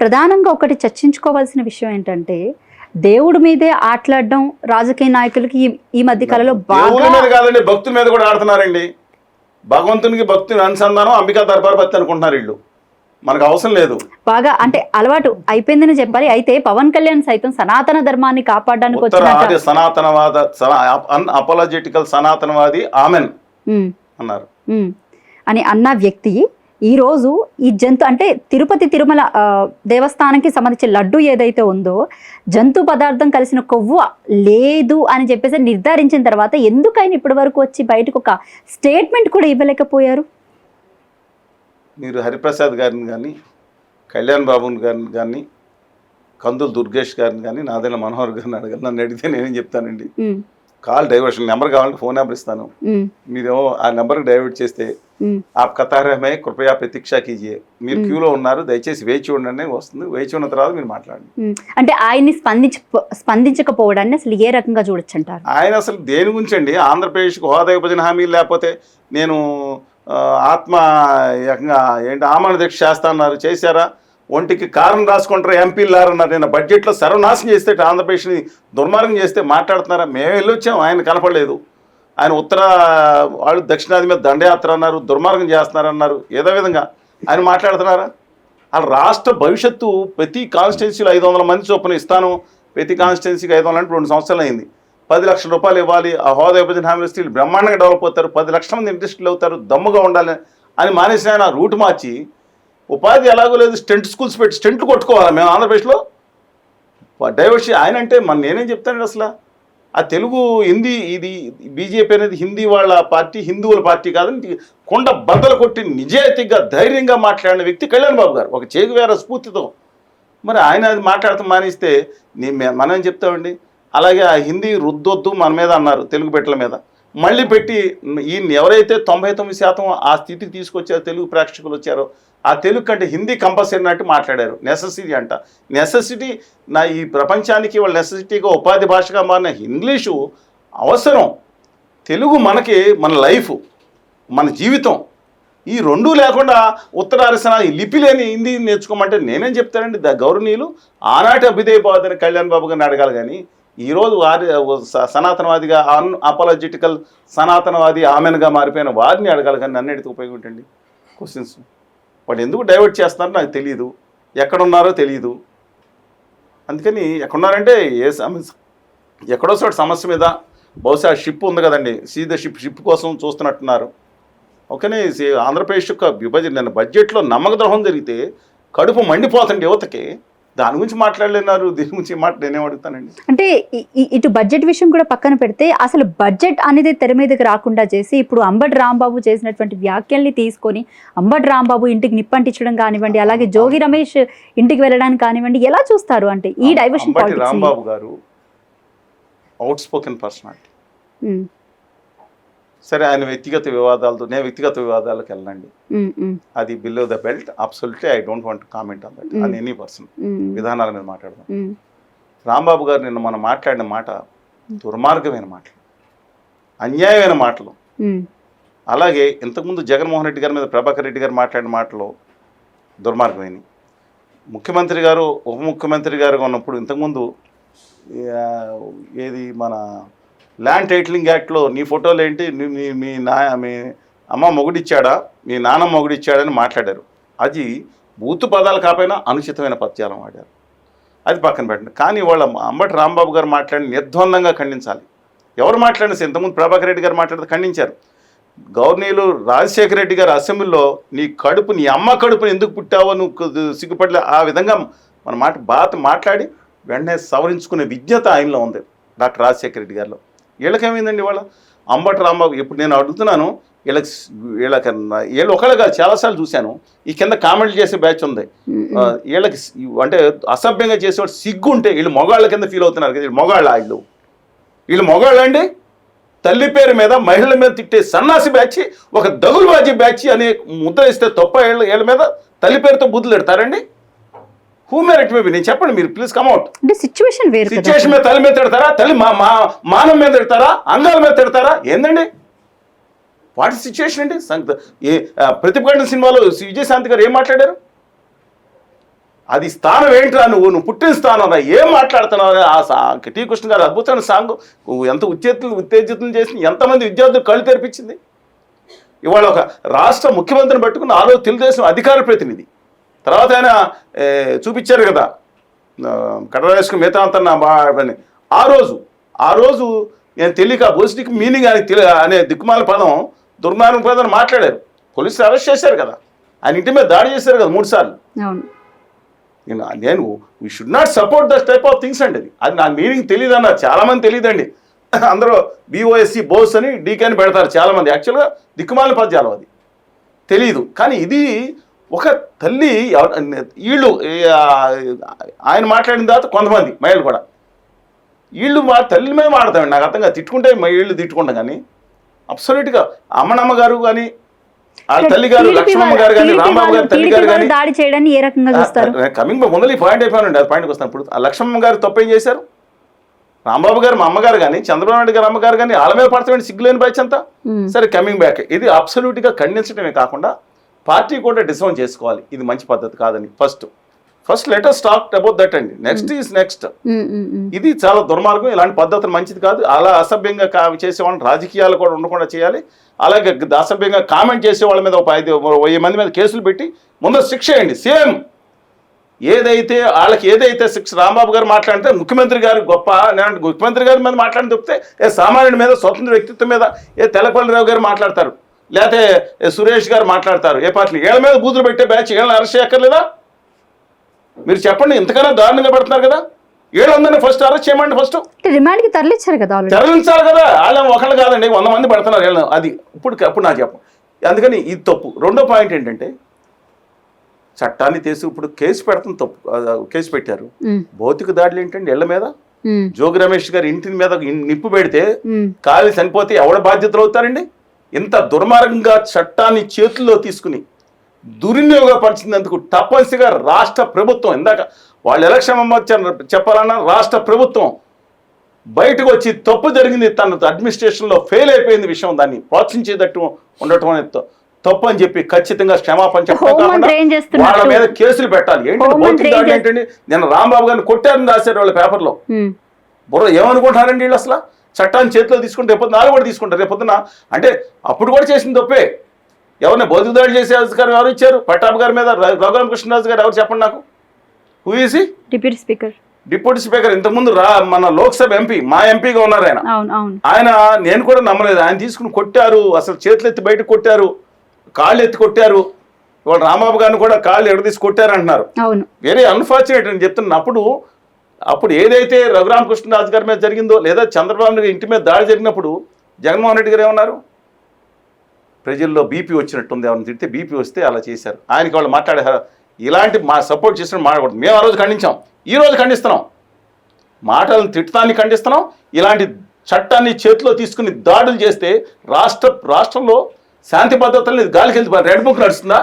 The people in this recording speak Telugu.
ప్రధానంగా ఒకటి చర్చించుకోవాల్సిన విషయం ఏంటంటే దేవుడి మీదే ఆటలాడడం రాజకీయ నాయకులకి ఈ మధ్య కాలంలో దేవుడి మీద కాదండి, భక్తుల మీద కూడా ఆడుతున్నారండి. భగవంతునికి భక్తుని అనుసంధానం అంబికా దర్బార్ భక్తి అనుకుంటున్నారు వీళ్ళు. మనకు అవసరం లేదు. బాగా అంటే అలవాటు అయిపోయిందని చెప్పాలి. అయితే పవన్ కళ్యాణ్ సైతం సనాతన ధర్మాన్ని కాపాడడానికి వచ్చిన సనాతనవాద అపోలజెటికల్ సనాతనవాది ఆమెన్ అన్నారు అని అన్న వ్యక్తి ఈ రోజు ఈ జంతు అంటే తిరుపతి తిరుమల దేవస్థానానికి సంబంధించిన లడ్డు ఏదైతే ఉందో జంతు పదార్థం కలిసిన కొవ్వు లేదు అని చెప్పేసి నిర్ధారించిన తర్వాత ఎందుకైనా ఇప్పటి వరకు వచ్చి బయటకు ఒక స్టేట్మెంట్ కూడా ఇవ్వలేకపోయారు? మీరు హరిప్రసాద్ గారిని కానీ, కళ్యాణ్ బాబుని గారిని కానీ, కందులు దుర్గేష్ గారిని కానీ, నాదెళ్ల మనోహర్ గారిని అడగాలి. నన్ను అడిగితే నేనేం చెప్తానండి, కాల్ డైవర్షన్ నెంబర్ కావాలంటే ఫోన్ నెంబర్ ఇస్తాను, మీరేమో ఆ నెంబర్కి డైవర్ట్ చేస్తే ఆప్ కతారమే కృపయా ప్రతీక్ష కీజియే, మీరు క్యూలో ఉన్నారు దయచేసి వేచి ఉండండి వస్తుంది, వేచి ఉన్న తర్వాత మీరు మాట్లాడండి. అంటే ఆయన్ని స్పందించకపోవడాన్ని అసలు ఏ రకంగా చూడొచ్చు అంటారు? ఆయన అసలు దేని గురించి అండి, ఆంధ్రప్రదేశ్కు హోదా విభజన హామీ లేకపోతే నేను ఆత్మ ఏకంగా ఏంటి ఆమరణ దీక్ష చేస్తా అన్నారు, చేశారా? ఒంటికి కారణం రాసుకుంటారు ఎంపీలారన్నారు. నేను బడ్జెట్లో సర్వనాశనం చేస్తే ఆంధ్రప్రదేశ్ని దుర్మార్గం చేస్తే మాట్లాడుతున్నారా? మేము వెళ్ళొచ్చాం, ఆయన కనపడలేదు. ఆయన ఉత్తర వాళ్ళు దక్షిణాది మీద దండయాత్ర అన్నారు, దుర్మార్గం చేస్తున్నారన్నారు. ఏదో విధంగా ఆయన మాట్లాడుతున్నారా? వాళ్ళ రాష్ట్ర భవిష్యత్తు ప్రతి కాన్స్టిట్యున్సీలో 500 మంది చొప్పున ఇస్తాను, ప్రతి కాన్స్టిట్యున్సీకి 500 అంటే 2 సంవత్సరాలు అయింది. 10 లక్షల రూపాయలు ఇవ్వాలి, ఆ హోదా విభజన హామీ స్టీల్ బ్రహ్మాండంగా డెవలప్ అవుతారు, 10 లక్షల మంది ఇండస్ట్రీలు అవుతారు, దమ్ముగా ఉండాలి అని మానేసి ఆయన రూట్ మార్చి ఉపాధి ఎలాగో లేదు స్టెంట్ స్కూల్స్ పెట్టి స్టెంట్లు కొట్టుకోవాలి మేము ఆంధ్రప్రదేశ్లో డైవర్షన్. ఆయన అంటే నేనేం చెప్తానండి, అసలు ఆ తెలుగు హిందీ ఇది బీజేపీ అనేది హిందీ వాళ్ళ పార్టీ, హిందువుల పార్టీ కాదని కొండ బద్దలు కొట్టి నిజాయితీగా ధైర్యంగా మాట్లాడిన వ్యక్తి కళ్యాణ్ బాబు గారు, ఒక చేగువేర స్ఫూర్తితో. మరి ఆయన అది మాట్లాడుతూ మానేస్తే మనం ఏం చెప్తామండి? అలాగే ఆ హిందీ రుద్దొద్దు మన మీద అన్నారు, తెలుగు బిడ్డల మీద మళ్ళీ పెట్టి ఈయన ఎవరైతే 99% ఆ స్థితికి తీసుకొచ్చారో తెలుగు ప్రేక్షకులు వచ్చారో ఆ తెలుగు కంటే హిందీ కంపల్సరీ అన్నట్టు మాట్లాడారు. నెసెసిటీ అంట, నెసెసిటీ ఈ ప్రపంచానికి వాళ్ళ నెసెసిటీగా ఉపాధి భాషగా మారిన ఇంగ్లీషు అవసరం, తెలుగు మనకి మన లైఫ్, మన జీవితం. ఈ రెండూ లేకుండా ఉత్తరారసన లిపి లేని హిందీ నేర్చుకోమంటే నేనేం చెప్తానండి? గౌరవనీయులు ఆనాటి అభ్యుదయ బాధని కళ్యాణ్ బాబు గారిని అడగాలి. కానీ ఈరోజు వారి సనాతనవాదిగా అపాలజెటికల్ సనాతనవాది ఆమెన్గా మారిపోయిన వారిని అడగాలి. కానీ నన్ను అడిగితే ఉపయోగం ఏంటండి? క్వశ్చన్స్ వాడు ఎందుకు డైవర్ట్ చేస్తున్నారో నాకు తెలియదు, ఎక్కడున్నారో తెలియదు. అందుకని ఎక్కడున్నారంటే ఏ సమస్య ఎక్కడో చోట సమస్య మీద బహుశా షిప్ ఉంది కదండి, సీదా షిప్ కోసం చూస్తున్నట్టున్నారు. ఓకేనే ఆంధ్రప్రదేశ్ యొక్క విభజన నిన్న బడ్జెట్లో నమ్మక ద్రోహం జరిగితే కడుపు మండిపోతుంది యువతకి. దాని గురించి మాట్లాడలేన్నారు, దీని గురించి నేనేం అడుగుతానండి? అంటే ఇటు బడ్జెట్ విషయం కూడా పక్కన పెడితే అసలు బడ్జెట్ అనేది తెర మీదకి రాకుండా చేసి ఇప్పుడు అంబటి రాంబాబు చేసినటువంటి వ్యాఖ్యల్ని తీసుకొని అంబటి రాంబాబు ఇంటికి నిప్పంటించడం కానివ్వండి, అలాగే జోగి రమేష్ ఇంటికి వెళ్ళడానికి కానివ్వండి, ఎలా చూస్తారు? అంటే ఈ డైవర్షన్ రాంబాబు గారు అవుట్ స్పోకెన్ పర్సనాలిటీ. సరే, ఆయన వ్యక్తిగత వివాదాలతో నేను వ్యక్తిగత వివాదాలకు వెళ్ళండి, అది below the belt. Absolutely I don't want comment on that అని ఎనీ పర్సన్. విధానాల మీద మాట్లాడదాం. రాంబాబు గారు నిన్న మనం మాట్లాడిన మాట దుర్మార్గమైన మాటలు, అన్యాయమైన మాటలు. అలాగే ఇంతకుముందు జగన్మోహన్ రెడ్డి గారి మీద ప్రభాకర్ రెడ్డి గారు మాట్లాడిన మాటలు దుర్మార్గమైన. ముఖ్యమంత్రి గారు ఉప ముఖ్యమంత్రి గారుగా ఉన్నప్పుడు ఇంతకుముందు ఏది మన ల్యాండ్ టైటిలింగ్ యాక్ట్లో నీ ఫోటోలు ఏంటి, మీ అమ్మ మొగుడిచ్చాడా, మీ నాన్న మొగుడిచ్చాడని మాట్లాడారు. అది బూతు పదాలు కాకపోయినా అనుచితమైన పద్యాలను వాడారు, అది పక్కన పెట్టండి. కానీ వాళ్ళ అంబటి రాంబాబు గారు మాట్లాడిన నిర్ద్వందంగా ఖండించాలి. ఎవరు మాట్లాడిన ఇంతకుముందు ప్రభాకర్ రెడ్డి గారు మాట్లాడితే ఖండించారు. గవర్నీయులు రాజశేఖర రెడ్డి గారు అసెంబ్లీలో నీ అమ్మ కడుపుని ఎందుకు పుట్టావో నువ్వు సిగ్గుపడలే, ఆ విధంగా మన మాట్లాడి వెంటనే సవరించుకునే విజ్ఞత ఆయనలో ఉంది, డాక్టర్ రాజశేఖర రెడ్డి గారిలో. వీళ్ళకేమైందండి? వాళ్ళ అంబటి రాంబాబు ఇప్పుడు నేను అడుగుతున్నాను, వీళ్ళు ఒకళ్ళగా చాలాసార్లు చూశాను. ఈ కింద కామెంట్లు చేసే బ్యాచ్ ఉంది, వీళ్ళకి అంటే అసభ్యంగా చేసేవాడు సిగ్గు ఉంటే వీళ్ళు మొగాళ్ళ కింద ఫీల్ అవుతున్నారు కదా. మొగాళ్ళ వీళ్ళు మొగాళ్ళండి. తల్లి పేరు మీద మహిళల మీద తిట్టే సన్నాసి బ్యాచ్, ఒక దగులుబాజీ బ్యాచ్ అనే ముద్ర ఇస్తే తప్ప వీళ్ళ మీద తల్లి పేరుతో బుద్ధులు పెడతారండి. హూ మెరిట్ మేబీ నేను చెప్పండి, మీరు ప్లీజ్ కమ్అట్. అంటే సిచ్యువేషన్ మీద తల్లి మీద తిడతారా, తల్లి మానం మీద తిడతారా, అంగాల మీద తిడతారా? ఏందండి వాటి సిచ్యువేషన్ అండి? ప్రతిపక్ష సినిమాలో విజయశాంతి గారు ఏం మాట్లాడారు? అది స్థానం ఏంట్రా, నువ్వు పుట్టిన స్థానం రా, ఏం మాట్లాడుతున్నావు? టీ కృష్ణ గారు అద్భుతమైన సాంగ్, ఎంత ఉత్తేజితం చేసి ఎంతమంది విద్యార్థులు కళ్ళు తెరిపించింది. ఇవాళ ఒక రాష్ట్ర ముఖ్యమంత్రిని పట్టుకుని ఆ రోజు తెలుగుదేశం అధికార ప్రతినిధి, తర్వాత ఆయన చూపించారు కదా కటరాజుకు మిగతా అంతా. ఆ రోజు నేను తెలియక భోజనికి మీనింగ్ అనే దిక్కుమాల పదం దుర్మార్గం పదం మాట్లాడారు. పోలీసులు అరెస్ట్ చేశారు కదా, ఆయన ఇంటి మీద దాడి చేశారు కదా 3 సార్లు. నేను we should not support that type of things అండి. అది నా మీనింగ్ తెలియదు అన్న, చాలామంది తెలియదండి. అందరూ BOSC బోస్ అని డీకే అని పెడతారు చాలామంది. యాక్చువల్గా దిక్కుమాలిన పద్యాలు అది తెలీదు. కానీ ఇది ఒక తల్లి, వీళ్ళు ఆయన మాట్లాడిన తర్వాత కొంతమంది మహిళలు కూడా వీళ్ళు మా తల్లి మీద మాడతామండి. నాకు అర్థంగా తిట్టుకుంటే వీళ్ళు తిట్టుకుంటాం, కానీ అబ్సల్యూట్గా అమ్మనమ్మ గారు కానీ వాళ్ళ తల్లి గారు, లక్ష్మమ్మ గారు కానీ, రాంబాబు గారి తల్లి గారు కానీ దాడి చేయడాన్ని ఏ రకంగా చూస్తారు? కమింగ్ ముందు ఈ పాయింట్ అయిపోయానండి, అది పాయింట్కి వస్తాను. ఇప్పుడు లక్ష్మమ్మ గారు తప్పేం చేశారు? రాంబాబు గారు మా అమ్మగారు కానీ, చంద్రబాబు నాయుడు గారు అమ్మగారు కానీ వాళ్ళ మీద పడతామండి సిగ్గులేని బ్యాచ్ అంతా. సరే, కమింగ్ బ్యాక్, ఇది అబ్సల్యూట్గా ఖండించడమే కాకుండా పార్టీ కూడా డిసౌన్ చేసుకోవాలి, ఇది మంచి పద్ధతి కాదని. First let us talk about that అండి. Next is next. ఇది చాలా దుర్మార్గం, ఇలాంటి పద్ధతులు మంచిది కాదు. అలా అసభ్యంగా చేసేవాళ్ళని రాజకీయాలు కూడా ఉండకుండా చేయాలి. అలాగే అసభ్యంగా కామెంట్ చేసే వాళ్ళ మీద 1000 మంది మీద కేసులు పెట్టి ముందు శిక్ష చేయండి. సేమ్ ఏదైతే శిక్ష రాంబాబు గారు మాట్లాడితే ముఖ్యమంత్రి గారు గొప్ప, నేను ముఖ్యమంత్రి గారి మీద మాట్లాడి చెప్తే సామాన్యుడి మీద, స్వతంత్ర వ్యక్తిత్వం మీద తెల్లపల్లిరావు గారు మాట్లాడతారు, లేకపోతే సురేష్ గారు మాట్లాడతారు. ఏ పార్టీ ఏళ్ళ మీద బూతులు పెట్టే బ్యాచ్ ఏళ్ళని అరెస్ట్ చేయక్కర్లేదా? మీరు చెప్పండి, ఇంతకన్నా దారుణంగా పెడుతున్నారు కదా. ఏళ్ళందరినీ ఫస్ట్ అరెస్ట్ చేయమండి. ఫస్ట్ రిమాండ్కి తరలించారు కదా, తరలించాలి కదా. వాళ్ళని ఒకళ్ళు కాదండి, 100 మంది పెడుతున్నారు ఏళ్ళని. అది ఇప్పుడు నాకు చెప్పం. అందుకని ఇది తప్పు. రెండో పాయింట్ ఏంటంటే, చట్టాన్ని తీసి ఇప్పుడు కేసు పెడతాం తప్పు. కేసు పెట్టారు. భౌతిక దాడులు ఏంటండి ఇళ్ల మీద? జోగి రమేష్ గారి ఇంటి మీద నిప్పు పెడితే కాలి చనిపోతే ఎవడ బాధ్యతలు అవుతారండి? ఇంత దుర్మార్గంగా చట్టాన్ని చేతుల్లో తీసుకుని దుర్వినియోగపరిచినందుకు తప్పనిసరిగా రాష్ట్ర ప్రభుత్వం, ఇందాక వాళ్ళు ఎలక్షన్ చెప్పాలన్నా రాష్ట్ర ప్రభుత్వం బయటకు వచ్చి తప్పు జరిగింది, తన అడ్మినిస్ట్రేషన్లో ఫెయిల్ అయిపోయింది విషయం, దాన్ని ప్రోత్సహించేటట్టు ఉండటం అనేది తప్పు అని చెప్పి ఖచ్చితంగా క్షమాపణ చెప్పడం కాకుండా వాళ్ళ మీద కేసులు పెట్టాలి. ఏంటంటే భౌతిక దాడి ఏంటండి? నేను రాంబాబు గారిని కొట్టారని రాశారు వాళ్ళ పేపర్లో. బుర్ర ఏమనుకుంటారండి వీళ్ళు? అసలు చట్టాన్ని చేతిలో తీసుకుంటే రేపు నాలుగు కూడా తీసుకుంటారు రేపొద్దున. అంటే అప్పుడు కూడా చేసిన తప్పే. ఎవరిని భౌతిక దాడి చేసే అధికారం ఎవరు ఇచ్చారు? పట్టాభి గారి మీద రఘురామకృష్ణరాజు గారు ఎవరు చెప్పండి నాకు. Who is he? Deputy speaker. ఇంతకుముందు మన లోక్సభ ఎంపీ, మా ఎంపీగా ఉన్నారు ఆయన. ఆయన నేను కూడా నమ్మలేదు, ఆయన తీసుకుని కొట్టారు, అసలు చేతులు ఎత్తి బయటకు కొట్టారు, కాళ్ళు ఎత్తి కొట్టారు. ఇవాళ రాంబాబు గారిని కూడా కాళ్ళు ఎడదీసి కొట్టారు అంటున్నారు. వెరీ అన్ఫార్చునేట్ అని చెప్తున్నప్పుడు. అప్పుడు ఏదైతే రఘురామకృష్ణరాజు గారి మీద జరిగిందో, లేదా చంద్రబాబు నాయుడు ఇంటి మీద దాడి జరిగినప్పుడు జగన్మోహన్ రెడ్డి గారు ఏమన్నారు? ప్రజల్లో బీపీ వచ్చినట్టుంది, ఎవరిని తిడితే బీపీ వస్తే అలా చేశారు. ఆయనకి వాళ్ళు మాట్లాడారు. ఇలాంటి మా సపోర్ట్ చేసిన మాట్లాడకూడదు. మేము ఆ రోజు ఖండించాం, ఈ రోజు ఖండిస్తున్నాం. మాటలను తిట్టడాన్ని ఖండిస్తున్నాం. ఇలాంటి చట్టాన్ని చేతిలో తీసుకుని దాడులు చేస్తే రాష్ట్రంలో శాంతి భద్రతల్ని గాలికి వెళ్తే రెడ్ బుక్ నడుస్తుందా?